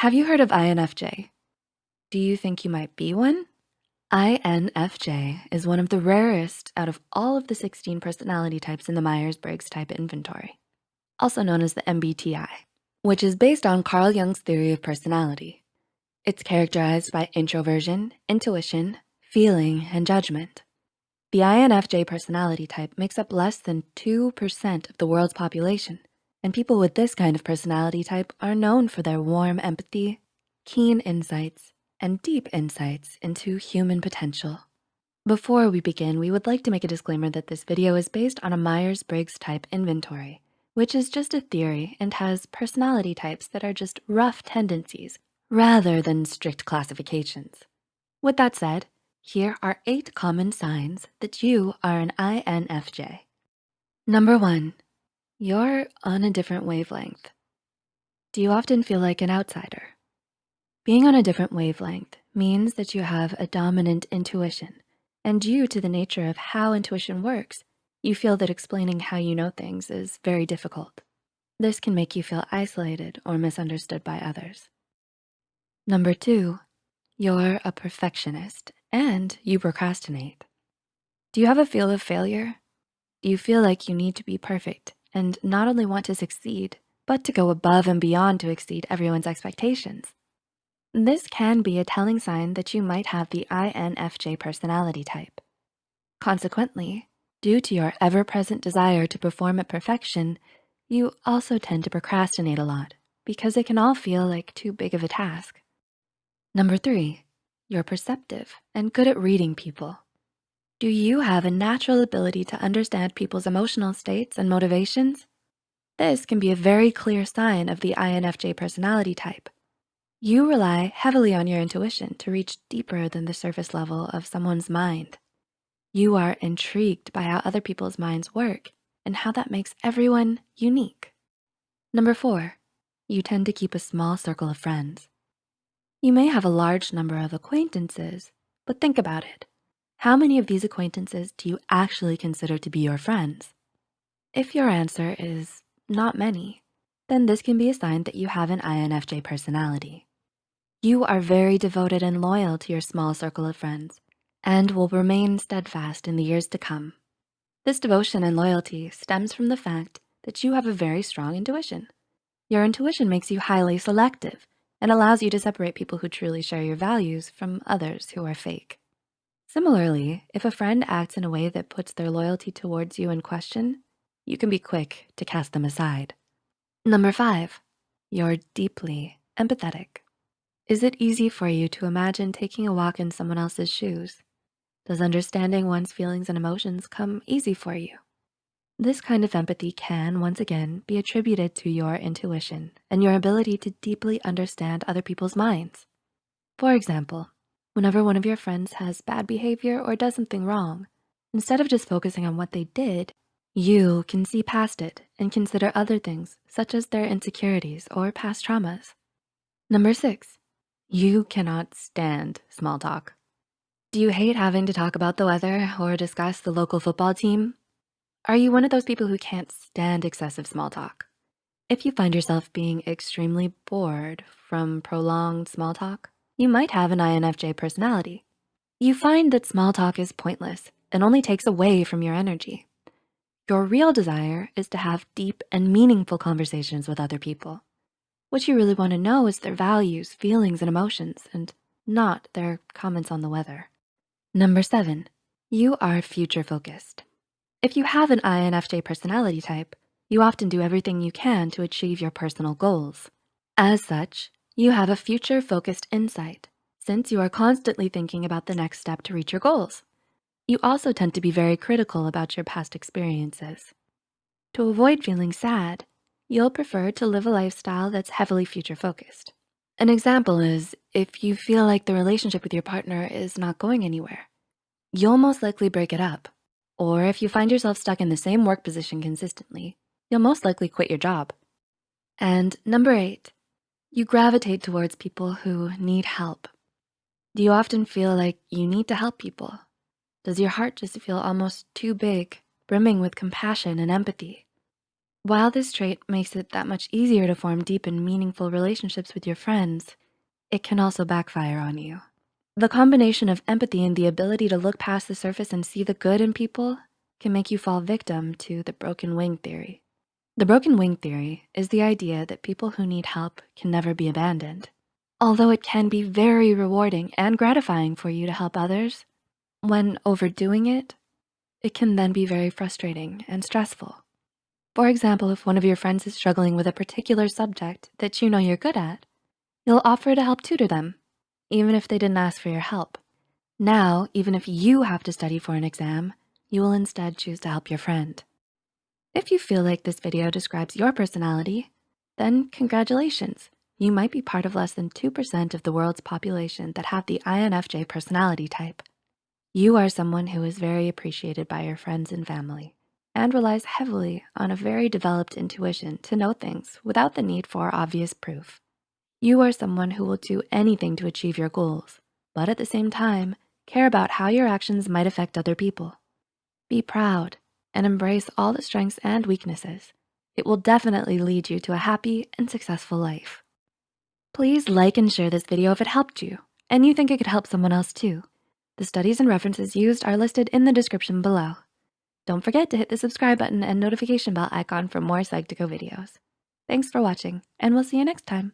Have you heard of INFJ? Do you think you might be one? INFJ is one of the rarest out of all of the 16 personality types in the Myers-Briggs type inventory, also known as the MBTI, which is based on Carl Jung's theory of personality. It's characterized by introversion, intuition, feeling, and judgment. The INFJ personality type makes up less than 2% of the world's population, and people with this kind of personality type are known for their warm empathy, keen insights, and deep insights into human potential. Before we begin, we would like to make a disclaimer that this video is based on a Myers-Briggs type inventory, which is just a theory and has personality types that are just rough tendencies rather than strict classifications. With that said, here are 8 common signs that you are an INFJ. Number 1, you're on a different wavelength. Do you often feel like an outsider? Being on a different wavelength means that you have a dominant intuition, and due to the nature of how intuition works, you feel that explaining how you know things is very difficult. This can make you feel isolated or misunderstood by others. Number 2, you're a perfectionist and you procrastinate. Do you have a feel of failure? Do you feel like you need to be perfect and not only want to succeed, but to go above and beyond to exceed everyone's expectations? This can be a telling sign that you might have the INFJ personality type. Consequently, due to your ever-present desire to perform at perfection, you also tend to procrastinate a lot because it can all feel like too big of a task. Number 3, you're perceptive and good at reading people. Do you have a natural ability to understand people's emotional states and motivations? This can be a very clear sign of the INFJ personality type. You rely heavily on your intuition to reach deeper than the surface level of someone's mind. You are intrigued by how other people's minds work and how that makes everyone unique. Number 4, you tend to keep a small circle of friends. You may have a large number of acquaintances, but think about it. How many of these acquaintances do you actually consider to be your friends? If your answer is not many, then this can be a sign that you have an INFJ personality. You are very devoted and loyal to your small circle of friends and will remain steadfast in the years to come. This devotion and loyalty stems from the fact that you have a very strong intuition. Your intuition makes you highly selective and allows you to separate people who truly share your values from others who are fake. Similarly, if a friend acts in a way that puts their loyalty towards you in question, you can be quick to cast them aside. Number 5, you're deeply empathetic. Is it easy for you to imagine taking a walk in someone else's shoes? Does understanding one's feelings and emotions come easy for you? This kind of empathy can, once again, be attributed to your intuition and your ability to deeply understand other people's minds. For example, whenever one of your friends has bad behavior or does something wrong, instead of just focusing on what they did, you can see past it and consider other things such as their insecurities or past traumas. Number 6, you cannot stand small talk. Do you hate having to talk about the weather or discuss the local football team? Are you one of those people who can't stand excessive small talk? If you find yourself being extremely bored from prolonged small talk, you might have an INFJ personality. You find that small talk is pointless and only takes away from your energy. Your real desire is to have deep and meaningful conversations with other people. What you really want to know is their values, feelings, and emotions, and not their comments on the weather. Number 7, you are future focused. If you have an INFJ personality type, you often do everything you can to achieve your personal goals. As such, you have a future focused insight since you are constantly thinking about the next step to reach your goals. You also tend to be very critical about your past experiences. To avoid feeling sad, you'll prefer to live a lifestyle that's heavily future focused. An example is if you feel like the relationship with your partner is not going anywhere, you'll most likely break it up. Or if you find yourself stuck in the same work position consistently, you'll most likely quit your job. And number 8, you gravitate towards people who need help. Do you often feel like you need to help people? Does your heart just feel almost too big, brimming with compassion and empathy? While this trait makes it that much easier to form deep and meaningful relationships with your friends, it can also backfire on you. The combination of empathy and the ability to look past the surface and see the good in people can make you fall victim to the broken wing theory. The broken wing theory is the idea that people who need help can never be abandoned. Although it can be very rewarding and gratifying for you to help others, when overdoing it, it can then be very frustrating and stressful. For example, if one of your friends is struggling with a particular subject that you know you're good at, you'll offer to help tutor them, even if they didn't ask for your help. Now, even if you have to study for an exam, you will instead choose to help your friend. If you feel like this video describes your personality, then congratulations. You might be part of less than 2% of the world's population that have the INFJ personality type. You are someone who is very appreciated by your friends and family and relies heavily on a very developed intuition to know things without the need for obvious proof. You are someone who will do anything to achieve your goals, but at the same time, care about how your actions might affect other people. Be proud and embrace all the strengths and weaknesses. It will definitely lead you to a happy and successful life. Please like and share this video if it helped you and you think it could help someone else too. The studies and references used are listed in the description below. Don't forget to hit the subscribe button and notification bell icon for more Psych2Go videos. Thanks for watching, and we'll see you next time.